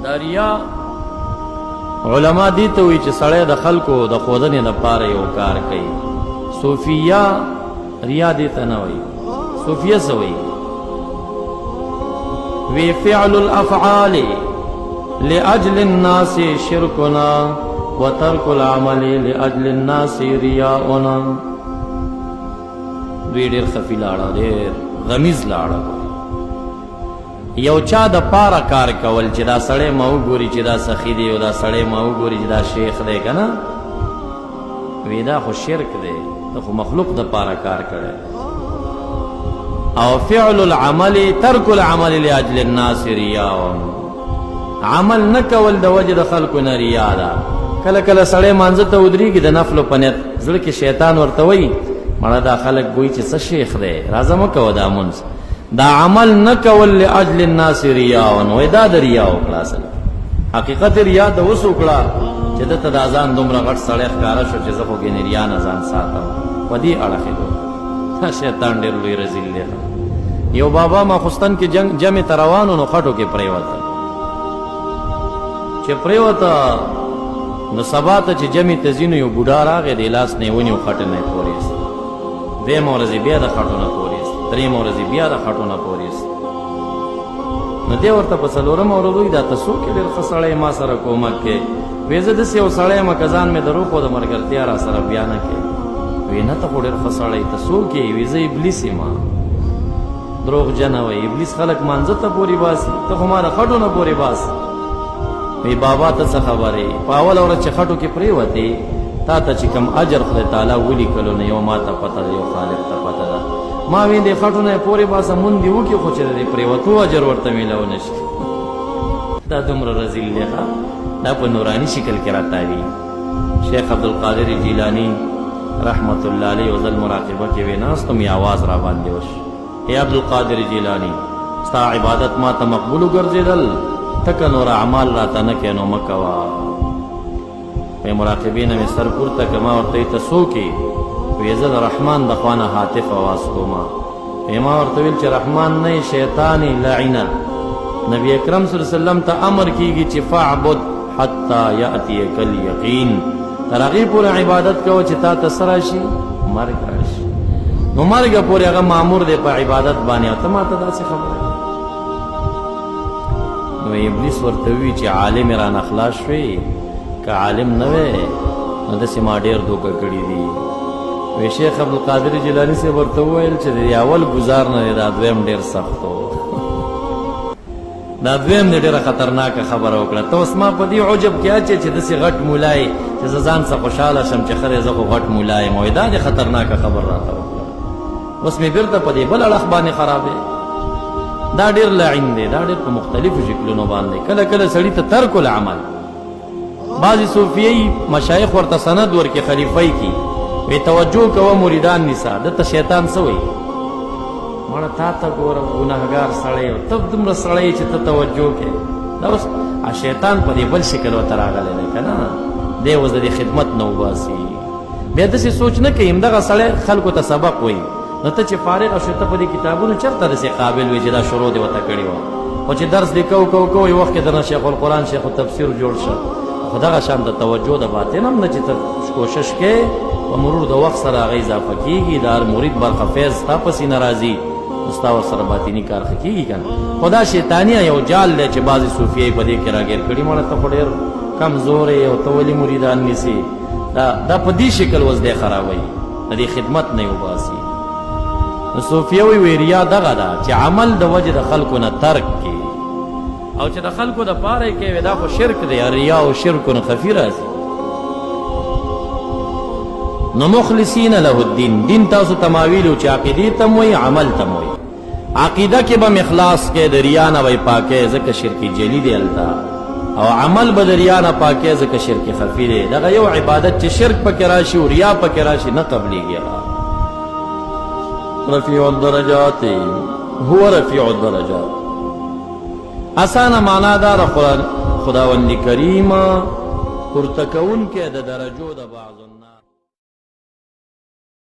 دا ریا علما دي ته وی چې سړی د خلکو د خودنې لپاره یو کار کوي. صوفیه ریا دي ته نه وایي. صوفیه څه وایي؟ وی فعل الافعال لاجل الناس شرکنا وترک العمل لاجل الناس ریاؤنا. دوی ډېر خفي لاړه، ډېر غمیز لاړه. یو چا د پاره کار کول چې دا سړی ما وګوري چې دا سخي دی او دا سړی ما وګوري چې دا شیخ دی که نه، وی دا خو شرک دی، دا خو مخلوق د پاره کار کړی. او فعل العمل ترک العمل لاجل الناس ریاء، عمل نه کول د وجه د خلکو نه ریا ده. کله کله سړی مانځه ته ودرېږي د نفلو په نیت، زړه کې شیطان ورته وایي مړه دا خلک ګوي چې څه شیخ دی، راځه مه کوه دا مونځ. دا عمل نه کول لاجل الناس ریاء، وایي دا د ریا وکړه. اصل حقیقت ریا د اوس وکړه چې دته د اذان دومره غټ سړی ښکاره شو چې زه خو ګینې ریا نه ځان ساتم. په دې اړخېدو شیطان ډېر لوی رذیل دی. یو بابا ماخوستن کې جمع ته روان و، نو خټو کې پرېوته. چې پرېوته نو سبا ته چې جمع ته ځي نو یو بوډا راغی، د لاس نه یې ونیو، خټه نه یې پورېست. دویمه ورځ بیا د خټو نه پورېست، درېیمه ورځ بیا د خټو نه پورېست. نو دی ورته په څلورمه ورځ وایي دا ته څوک یې؟ ډېر ښه سړی ما سره کومک کوې. وایي زه داسې یو سړی یم که ځان مې د روح او د ملګرتیا را سره بیا نه کوې. وی نه ته خو ډېر ښه سړی، ته څوک یې؟ وایي زه ابلیس یم. دروغجنه وایي ابلیس خلک مانځه ته پورې باسي، ته خو ما د خټو نه پورې باسي. وی بابا ته څه خبرې؟ په اوله ورځ چې خټو کې پرېوتې تا ته چې کوم اجر خدای تعالی ولیکلو نه یو ما ته پته ده، یو خالق ته پته ده. ما وی دې خټو نه یې پورې باسه، مونږ دې وکړي خو چې د دې پرېوتو اجر ورته میلاو نه شي. دا دومره رذیل دی. دا په نوراني شکل کې راته شیخ عبدالقادر جیلانی رحمت الله علیه او ځل مراقبه کې وی ناستم، یې آواز را باندې وشو، ای عبدالقادر جیلانی ستا عبادت ما ته مقبول وګرځېدل، تکه نور اعمال راته نه کوې نو مه کوه. وی مراقبې نه مې سر پورته که ما ورته ته څوک یې؟ وی زه د رحمان د خوا نه هاتف اواز کومه. وی ما ورته ویل چې رحمان نه یې، شیطان لعنه. نبی اکرم صلی الله علیه وسلم ته امر کیږي چې فاعبد حتی یأتیک الیقین، تر هغې پورې عبادت کوه چې تا ته څه راشي؟ مرګ راشي. نو مرګه پورې هغه مامور دی په عبادت باندې، او ته ما ته داسې خبره. نو ابلیس ورته وی چې عالم یې رانه خلاص شوې، که عالم نه وی نو داسې ما ډېر دوکه کړي دي. وی شیخ عبدالقادر جیلاني صاحب ورته وویل چې د اول ګزار نه دی دا دویم ډېر سخت و. دا دویم دی ډېره خطرناکه خبره وکړه. ته اوس ما په دې عجب کې اچې چې داسې غټ مولا یې چې زه ځان څه خوشحاله شم چې ښه دی زه خو غټ مولا یم. وایي دا دې خطرناکه خبر راته وکړه. اوس مې بېرته په دې بل اړخ باندې خرابې. دا ډېر لعین دی، دا ډېر په مختلفو شکلونو باندې. کله کله سړي ته ترک العمل، بعضې صوفیي مشایخ ورته سند ورکړي خلیفی کی، وی توجه کوه مریدان نیسه. دته شیطان څه وایي؟ مړه تا ته ګورم ګناهګار سړی او ته دومره سړی چې ته توجه کوې. دا اوس شیطان په دې بل شکل ورته راغلی دی که نه، دی اوس د دې خدمت نه وباسي. بیا داسې سوچ نه کوي همدغه سړی خلکو ته سبق وایي. نو ته چې فارغ شو ته په دې کتابونو چېرته داسې قابل وي چې دا شروع دې ورته کړې وه، خو چې درس دې کوو یو وخت کې درنه شیخ القرآن شیخ التفسیر جوړ شه. خو دغه شان د توجه د باطن هم نه چې ته کوشش کوې، په مرور د وخت سره هغه اضافه کېږي. د هر مرید برخه فیض ستا پسې نه راځي، نو ستا ورسره باطني کار ښه کېږي که نه. خو دا شیطانیه یو جال دی چې بعضې صوفیه په دې کې راګیر کړي. مړه ته خو ډېر کمزور یې او ته ولې مریدان نیسې. دا په دې شکل اوس دی خرابوي، د دې خدمت نه یې وباسي. نو صوفیه وایي ریا دغه ده چې عمل د وجې د خلکو نه ترک کړي، او چې د خلکو د پاره یې کوي دا خو شرک دی. ریا او شرکن خفي راځي. نو مخلصین له الدین، دین تاسو تماویلو چې عقیدې تم وایي عمل تم وایي. عقیده کې به اخلاص کې د ریا نه وایي پاکې ځکه شرک جلی دی هلته، او عمل به د ریا نه پاکې ځکه شرک خفي دی. دغه یو عبادت چې شرک پکې راشي او ریا پکې راشي نه قبلېږي. رفیع الدرجات هو رفیع الدرجات. اسانه معنا دا خداوند کریم پورته کوونکی د درجو د بعض